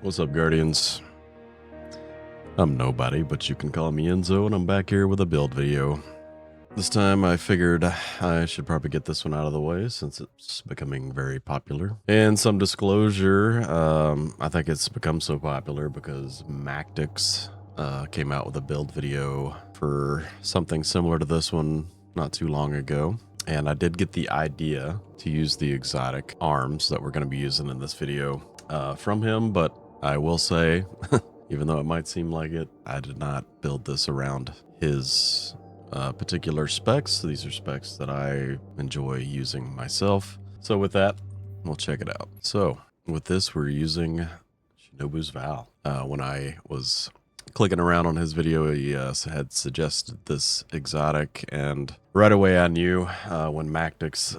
What's up, Guardians? I'm nobody, but you can call me Enzo, and I'm back here with a build video. This time I figured I should probably get this one out of the way since it's becoming very popular. And some disclosure, I think it's become so popular because Mactix came out with a build video for something similar to this one not too long ago. And I did get the idea to use the exotic arms that we're going to be using in this video from him, but I will say, even though it might seem like it, I did not build this around his particular specs. These are specs that I enjoy using myself. So with that, we'll check it out. So with this, we're using Shinobu's Vow. When I was clicking around on his video, he had suggested this exotic, and right away I knew when Mactix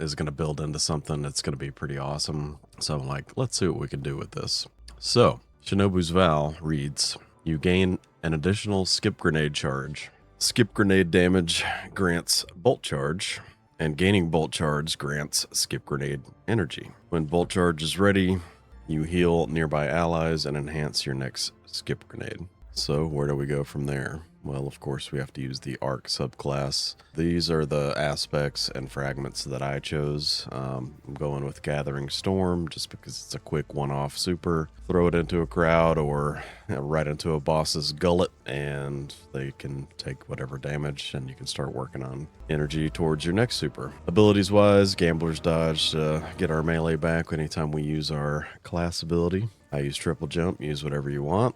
is going to build into something, it's going to be pretty awesome. So I'm like, let's see what we can do with this. So Shinobu's Vow reads, you gain an additional skip grenade charge. Skip grenade damage grants bolt charge, and gaining bolt charge grants skip grenade energy. When bolt charge is ready, you heal nearby allies and enhance your next skip grenade. So where do we go from there? Well, of course, we have to use the Arc subclass. These are the aspects and fragments that I chose. I'm going with Gathering Storm just because it's a quick one-off super. Throw it into a crowd or right into a boss's gullet, and they can take whatever damage, and you can start working on energy towards your next super. Abilities-wise, Gambler's Dodge to get our melee back anytime we use our class ability. I use triple jump, use whatever you want.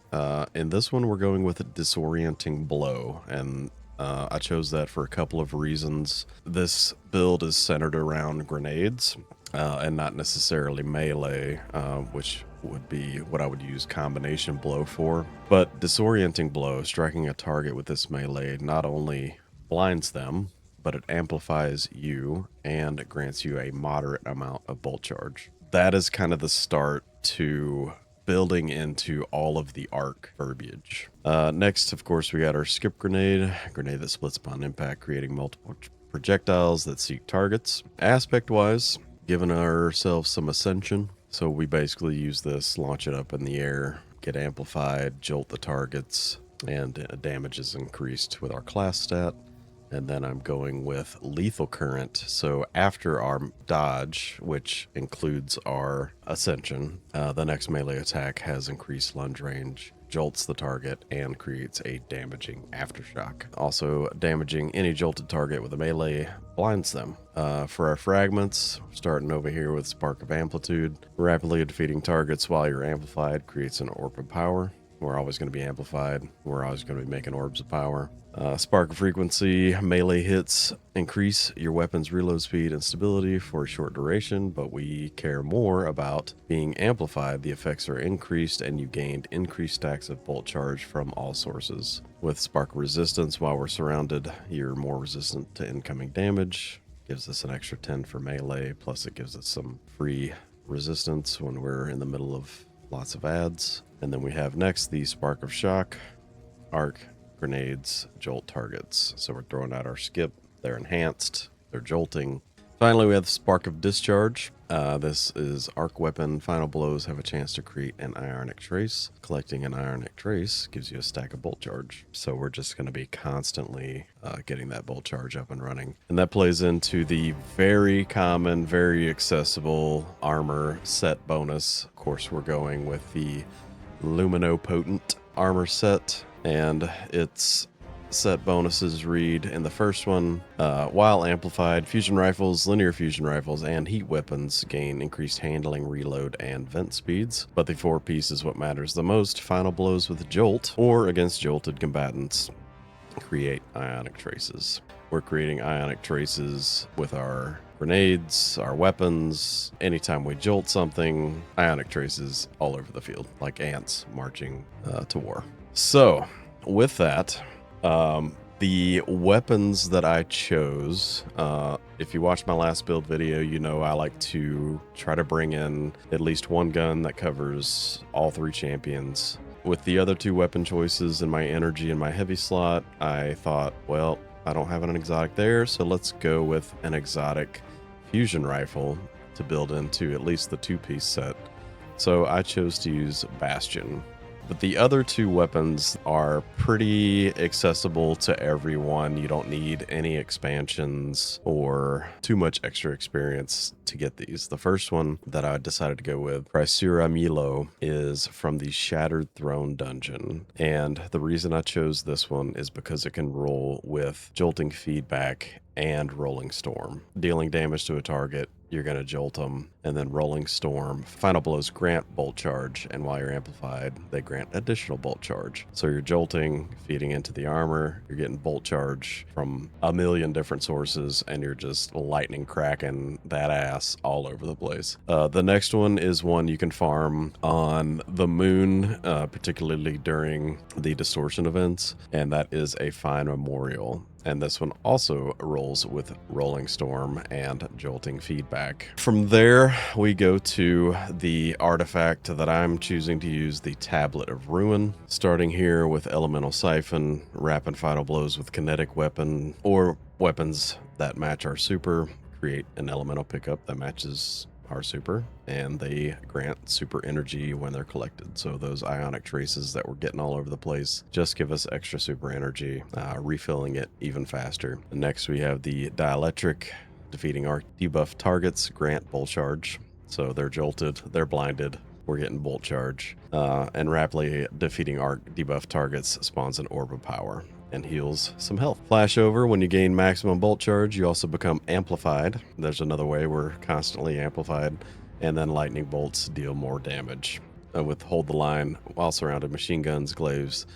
In this one, we're going with a disorienting blow, and I chose that for a couple of reasons. This build is centered around grenades and not necessarily melee, which would be what I would use combination blow for. But disorienting blow, striking a target with this melee, not only blinds them, but it amplifies you and it grants you a moderate amount of bolt charge. That is kind of the start to building into all of the arc verbiage. Next, of course, we got our skip grenade, grenade that splits upon impact, creating multiple projectiles that seek targets. Aspect-wise, giving ourselves some ascension. So we basically use this, launch it up in the air, get amplified, jolt the targets, and damage is increased with our class stat. And then I'm going with Lethal Current. So after our dodge, which includes our ascension, the next melee attack has increased lunge range, jolts the target, and creates a damaging aftershock. Also, damaging any jolted target with a melee blinds them. For our fragments, starting over here with Spark of Amplitude. Rapidly defeating targets while you're amplified creates an orb of power. We're always going to be amplified. We're always going to be making orbs of power. Spark of Frequency, melee hits increase your weapon's reload speed and stability for a short duration, but we care more about being amplified. The effects are increased and you gained increased stacks of bolt charge from all sources. With Spark of Resistance, while we're surrounded, you're more resistant to incoming damage. Gives us an extra 10 for melee, plus it gives us some free resistance when we're in the middle of lots of ads. And then we have next the Spark of Shock, Arc, grenades, jolt targets. So we're throwing out our skip. They're enhanced. They're jolting. Finally, we have the Spark of Discharge. This is arc weapon. Final blows have a chance to create an ionic trace. Collecting an ionic trace gives you a stack of bolt charge. So we're just going to be constantly getting that bolt charge up and running. And that plays into the very common, very accessible armor set bonus. Of course, we're going with the Luminopotent armor set. And its set bonuses read in the first one, while amplified, fusion rifles, linear fusion rifles, and heat weapons gain increased handling, reload, and vent speeds. But the 4-piece is what matters the most. Final blows with jolt or against jolted combatants create ionic traces. We're creating ionic traces with our grenades, our weapons. Anytime we jolt something, ionic traces all over the field, like ants marching to war. So, with that, the weapons that I chose, if you watched my last build video, you know I like to try to bring in at least one gun that covers all 3 champions. With the other 2 weapon choices in my energy and my heavy slot, I thought, well, I don't have an exotic there, so let's go with an exotic fusion rifle to build into at least the 2-piece set. So I chose to use Bastion. But the other two weapons are pretty accessible to everyone. You don't need any expansions or too much extra experience to get these. The first one that I decided to go with, Chrysura Milo, is from the Shattered Throne dungeon. And the reason I chose this one is because it can roll with Jolting Feedback and Rolling Storm. Dealing damage to a target, you're going to jolt them, and then Rolling Storm. Final blows grant bolt charge, and while you're amplified, they grant additional bolt charge. So you're jolting, feeding into the armor, you're getting bolt charge from a million different sources, and you're just lightning cracking that ass all over the place. The next one is one you can farm on the moon, particularly during the distortion events, and that is a Fine Memorial. And this one also rolls with Rolling Storm and Jolting Feedback. From there, we go to the artifact that I'm choosing to use, the Tablet of Ruin. Starting here with Elemental Siphon, Rapid Final Blows with Kinetic Weapon, or weapons that match our super, create an elemental pickup that matches our super, and they grant super energy when they're collected. So those ionic traces that we're getting all over the place just give us extra super energy, refilling it even faster. And next we have the Dielectric. Defeating arc debuff targets grant bolt charge. So they're jolted, they're blinded, we're getting bolt charge. And rapidly defeating arc debuff targets spawns an orb of power and heals some health. Flashover, when you gain maximum bolt charge, you also become amplified. There's another way we're constantly amplified. And then lightning bolts deal more damage. With Hold the Line, while surrounded, machine guns, glaives,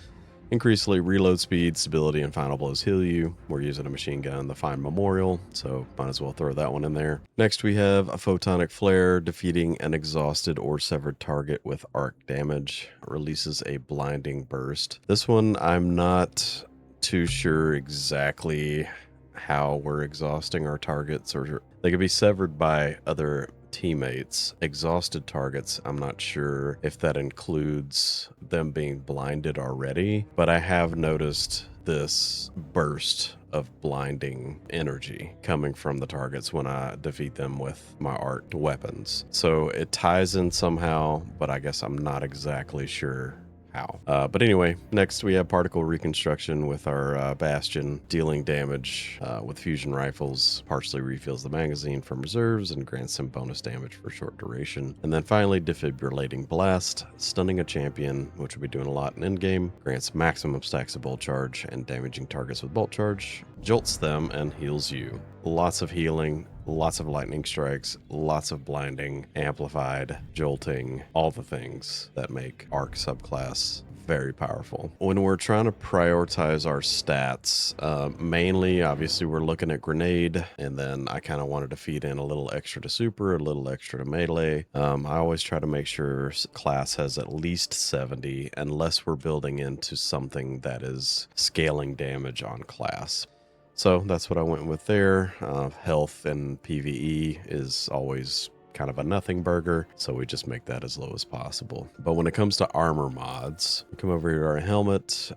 increasingly reload speed, stability, and final blows heal you. We're using a machine gun, the Fine Memorial, so might as well throw that one in there. Next we have a Photonic Flare, defeating an exhausted or severed target with arc damage. Releases a blinding burst. This one I'm not too sure exactly how we're exhausting our targets, or they could be severed by other teammates. Exhausted targets, I'm not sure if that includes them being blinded already, but I have noticed this burst of blinding energy coming from the targets when I defeat them with my arced weapons. So it ties in somehow, but I guess I'm not exactly sure how. But anyway, next we have particle reconstruction with our Bastion, dealing damage with fusion rifles, partially refills the magazine from reserves and grants some bonus damage for short duration. And then finally, defibrillating blast, stunning a champion, which we'll be doing a lot in endgame, grants maximum stacks of bolt charge and damaging targets with bolt charge, jolts them and heals you. Lots of healing, lots of lightning strikes, lots of blinding, amplified, jolting, all the things that make Arc subclass very powerful. When we're trying to prioritize our stats, mainly, obviously, we're looking at grenade, and then I kind of wanted to feed in a little extra to super, a little extra to melee. I always try to make sure class has at least 70, unless we're building into something that is scaling damage on class. So that's what I went with there. Health and PvE is always kind of a nothing burger, so we just make that as low as possible. But when it comes to armor mods, we come over here to our helmet.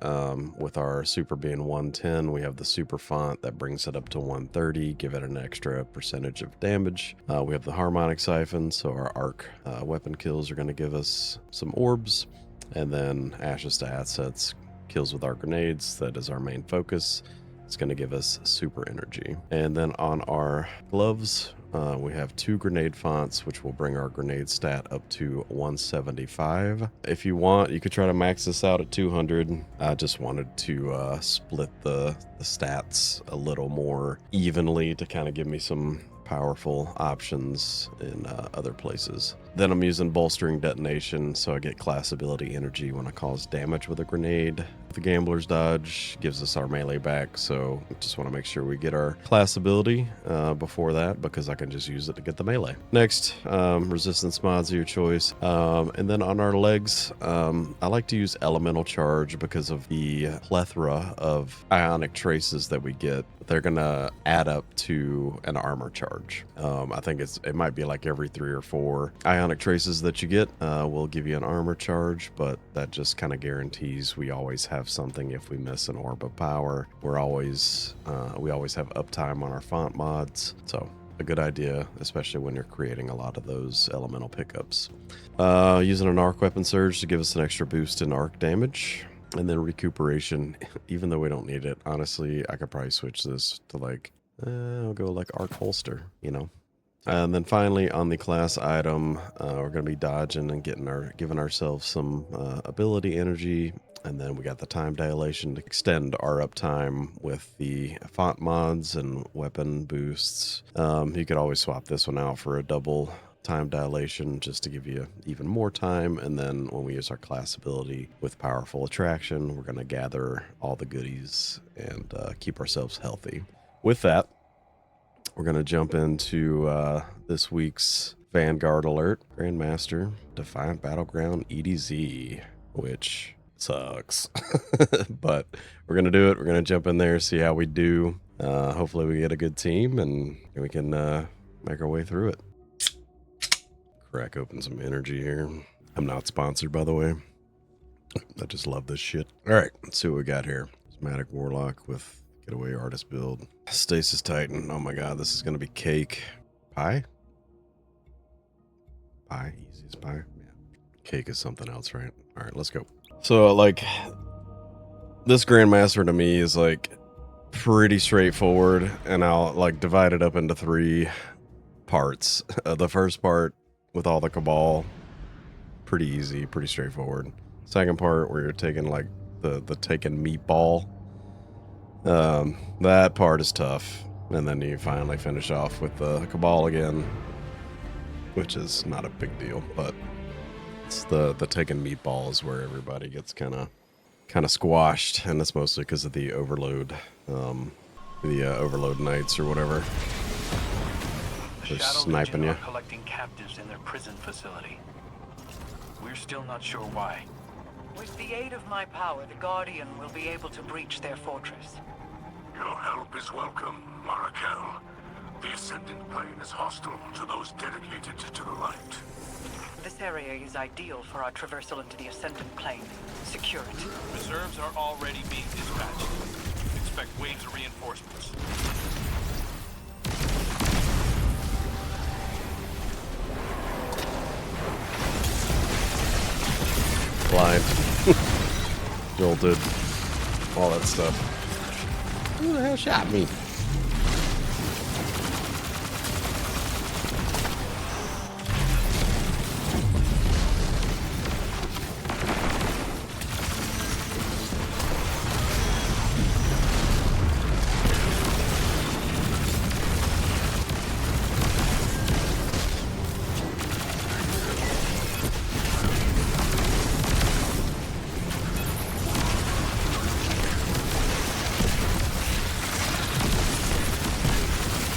With our super being 110, we have the super font that brings it up to 130, give it an extra percentage of damage. We have the harmonic siphon, so our arc weapon kills are going to give us some orbs. And then Ashes to Assets, kills with our grenades, that is our main focus. It's going to give us super energy. And then on our gloves, we have 2 grenade fonts, which will bring our grenade stat up to 175. If you want, you could try to max this out at 200. I just wanted to split the stats a little more evenly to kind of give me some powerful options in other places. Then I'm using bolstering detonation, so I get class ability energy when I cause damage with a grenade. The Gambler's Dodge gives us our melee back, so I just want to make sure we get our class ability before that, because I can just use it to get the melee. Next, resistance mods are your choice. And then on our legs, I like to use elemental charge because of the plethora of ionic traces that we get. They're gonna add up to an armor charge. I think it might be like every 3 or 4 ionic traces that you get will give you an armor charge, but that just kind of guarantees we always have something if we miss an orb of power. We always have uptime on our font mods, so a good idea, especially when you're creating a lot of those elemental pickups. Using an arc weapon surge to give us an extra boost in arc damage, and then recuperation, even though we don't need it. Honestly, I could probably switch this to like, I'll go like arc holster, you know. And then finally on the class item, we're going to be dodging and giving ourselves some ability energy. And then we got the time dilation to extend our uptime with the font mods and weapon boosts. You could always swap this one out for a double time dilation just to give you even more time. And then when we use our class ability with powerful attraction, we're going to gather all the goodies and keep ourselves healthy. With that, we're going to jump into this week's Vanguard Alert, Grandmaster Defiant Battleground EDZ, which sucks. But we're going to do it. We're going to jump in there, see how we do. Hopefully we get a good team and we can make our way through it. Crack open some energy here. I'm not sponsored, by the way. I just love this shit. All right, let's see what we got here. Somatic Warlock with Getaway Artist build. Stasis Titan. Oh my god, this is going to be cake. Pie? Pie? Easy as pie? Yeah. Cake is something else, right? All right, let's go. So, like, this Grandmaster to me is, like, pretty straightforward, and I'll, like, divide it up into 3 parts. The first part, with all the Cabal, pretty easy, pretty straightforward. Second part, where you're taking, like, the taken meatball. That part is tough. And then you finally finish off with the Cabal again, which is not a big deal, but it's the taken meatballs where everybody gets kind of squashed, and it's mostly because of the overload, overload knights or whatever. They're sniping you. Collecting captives in their prison facility. We're still not sure why. With the aid of my power, the Guardian will be able to breach their fortress. Your help is welcome, Marakel. The Ascendant Plane is hostile to those dedicated to the light. This area is ideal for our traversal into the Ascendant Plane. Secure it. Reserves are already being dispatched. Expect waves of reinforcements. Blind. Jolted. All that stuff. Who the hell shot me?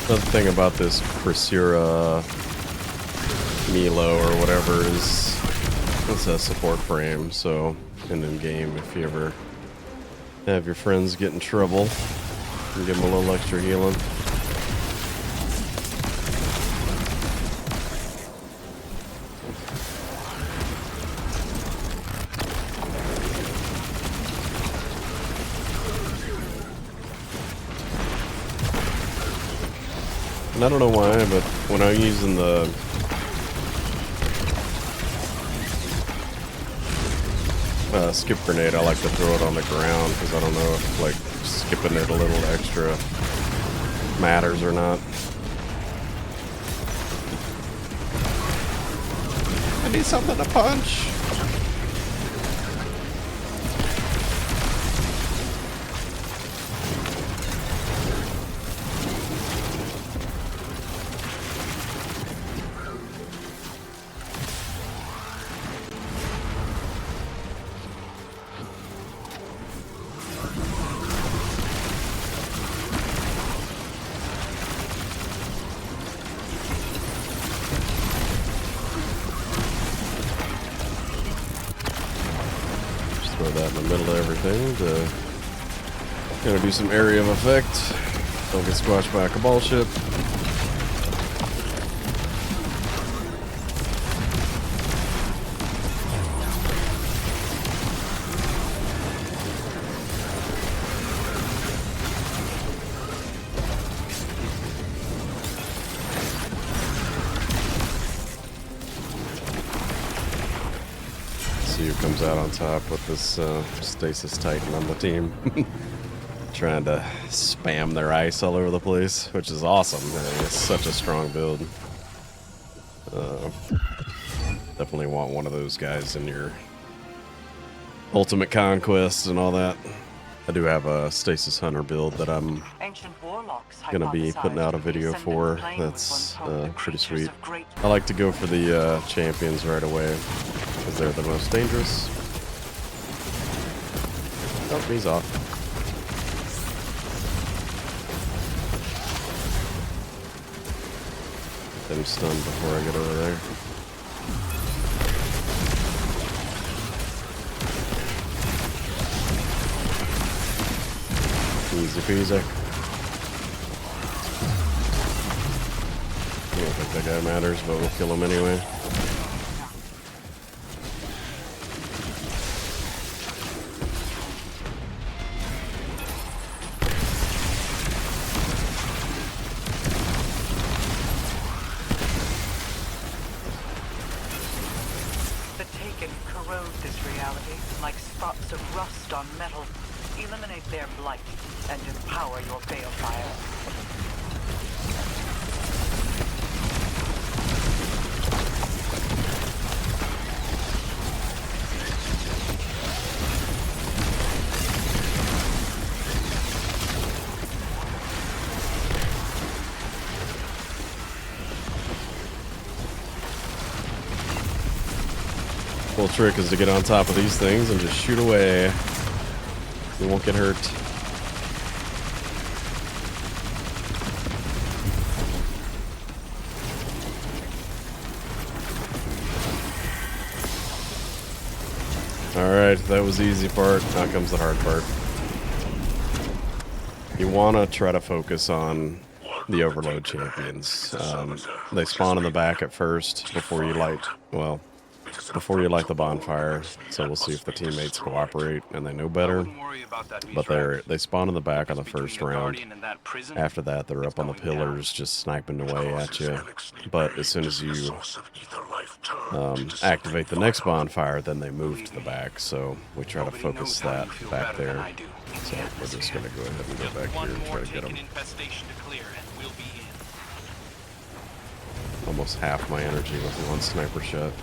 The thing about this Crisura Milo or whatever is it's a support frame, so in game, if you ever have your friends get in trouble, you can give them a little extra healing. And I don't know why, but when I'm using the skip grenade, I like to throw it on the ground because I don't know if like skipping it a little extra matters or not. I need something to punch. Throw that in the middle of everything to kind of do some area of effect. Don't get squashed by a Cabal ship. see who comes out on top with this Stasis Titan on the team. Trying to spam their ice all over the place, which is awesome. It's such a strong build. Definitely want one of those guys in your Ultimate Conquest and all that. I do have a Stasis Hunter build that I'm gonna be putting out a video for. That's pretty sweet. I like to go for the champions right away because they're the most dangerous. Oh, he's off. Get him stunned before I get over there. Easy peasy. I don't think that guy matters, but we'll kill him anyway. The Taken corrode this reality like spots of rust on metal. Eliminate their blight and empower your balefire. Cool trick is to get on top of these things and just shoot away. You won't get hurt. Alright, that was the easy part. Now comes the hard part. You want to try to focus on the overload champions. They spawn in the back at first before you light, well, before you light the bonfire. So we'll see if the teammates cooperate and they know better. But they spawn in the back on the first round. After that, they're up on the pillars just sniping away at you. But as soon as you activate the next bonfire, then they move to the back. So we try to focus that back there. So we're just going to go ahead and go back here and try to get them. Almost half my energy with one sniper shot.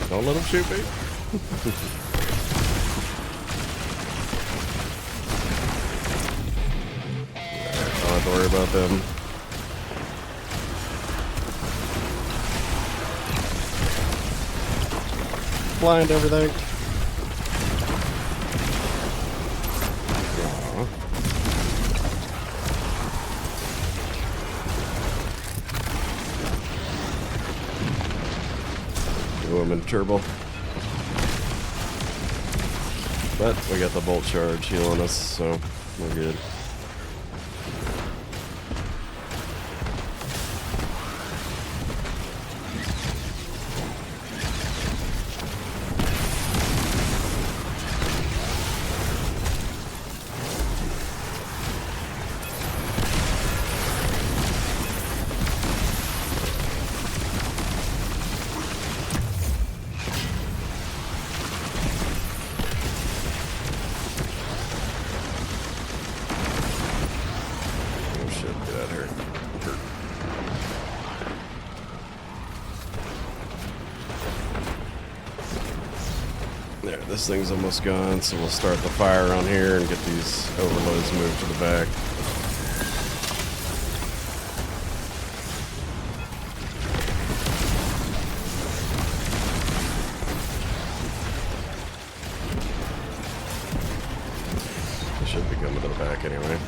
Don't let him shoot me. Don't have to worry about them. Blind everything. I'm in turbo. But we got the bolt charge healing us, so we're good. There, this thing's almost gone, so we'll start the fire around here and get these overloads moved to the back. They should be coming to the back anyway.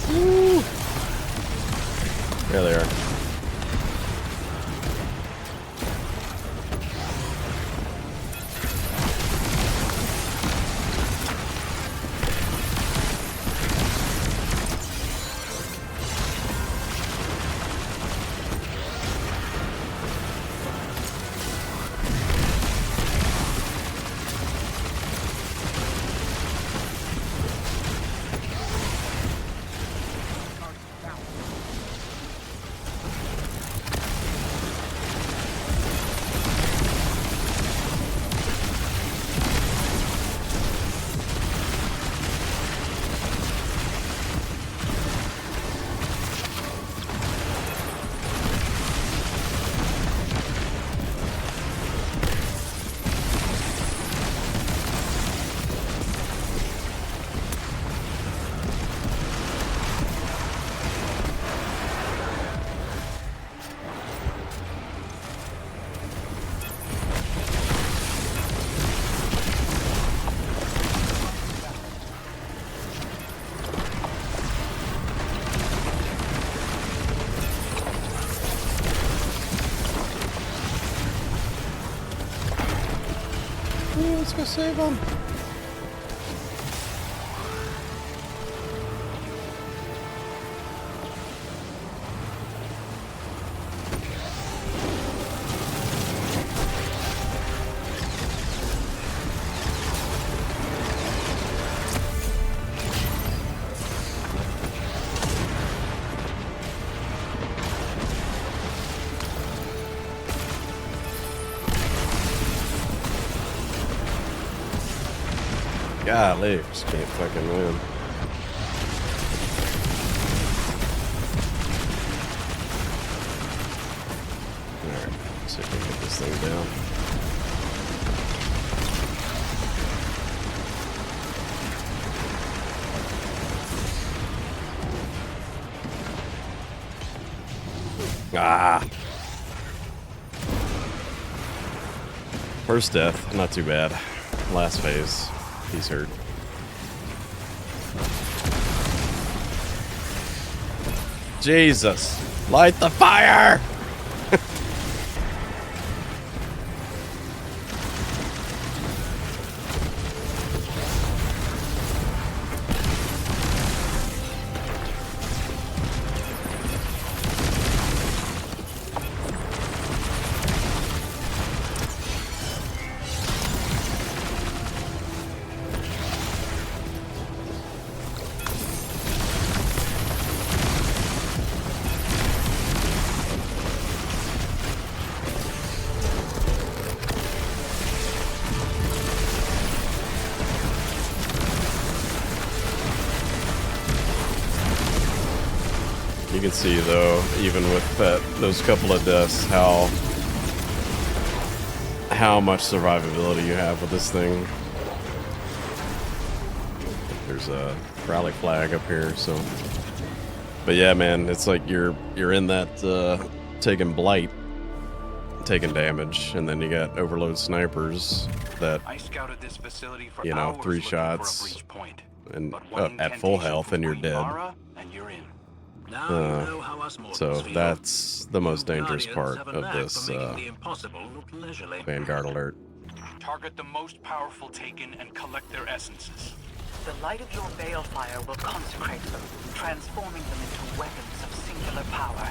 Woo! There they are. Let's go save him. Golly, just can't fucking win. Alright, see if we can get this thing down. Ah! First death, not too bad. Last phase. He's hurt. Jesus! Light the fire! You can see, though, even with those couple of deaths, how much survivability you have with this thing. There's a rally flag up here, so. But yeah, man, it's like you're in that taking blight, taking damage, and then you got overload snipers that I scouted this facility for 3 hours looking shots for a breach point. and But one at full incantation health, from and you're Queen dead. Mara, and you're in. Now you know how us mortals So feel. that's the most You dangerous Guardians part have a of knack this for making the impossible look leisurely. Vanguard Alert. Target the most powerful Taken and collect their essences. The light of your balefire will consecrate them, transforming them into weapons of singular power.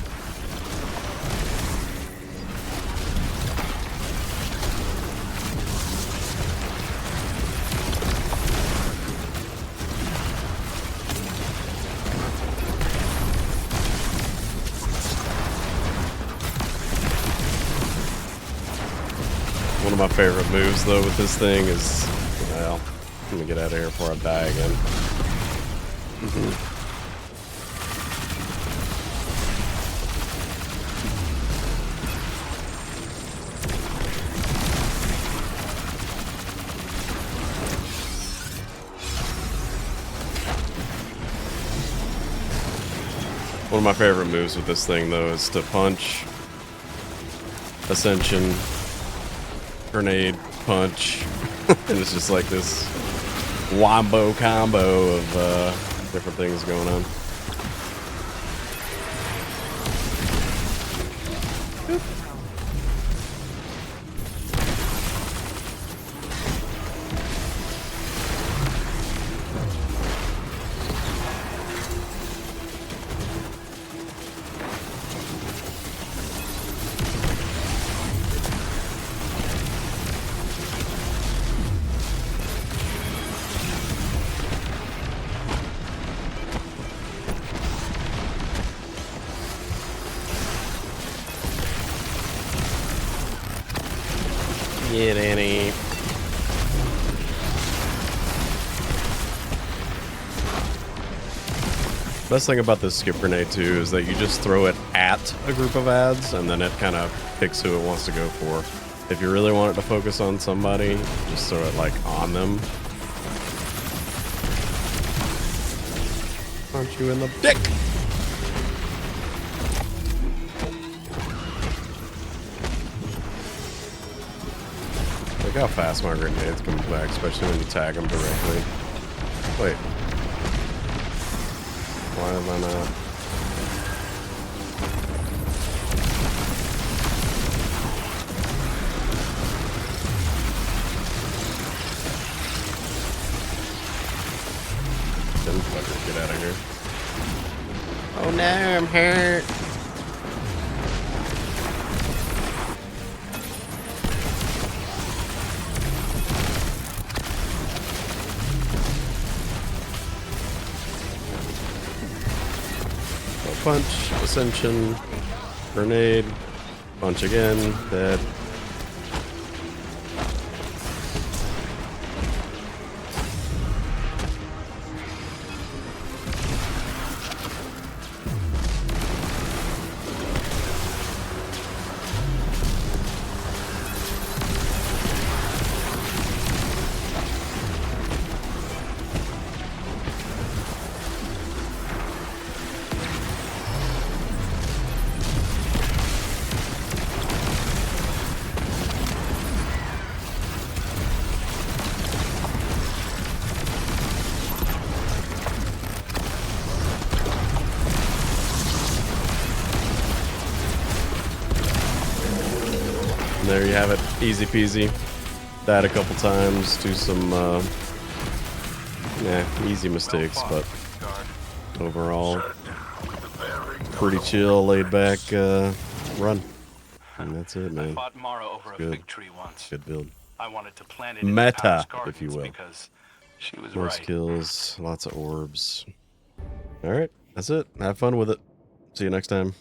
One of my favorite moves, though, with this thing is, well, let me get out of here before I die again. One of my favorite moves with this thing, though, is to punch, Ascension, grenade, punch, and it's just like this wombo combo of different things going on. Oop. Get any. Best thing about this skip grenade too is that you just throw it at a group of ads and then it kind of picks who it wants to go for. If you really want it to focus on somebody, just throw it like on them. Punch you in the dick! Look how fast my grenades come back, especially when you tag them directly. Wait. Why am I not? Oh no, I'm hurt. Punch, ascension, grenade, punch again, dead. There you have it, easy peasy. Died a couple times, do some easy mistakes, but overall pretty chill, laid back run. And that's it, I man. fought Mara over a Good. fig tree once. Good build. I wanted to plant it in Meta, the palace if gardens you will. because she was Most right. kills, lots of orbs. Alright, that's it. Have fun with it. See you next time.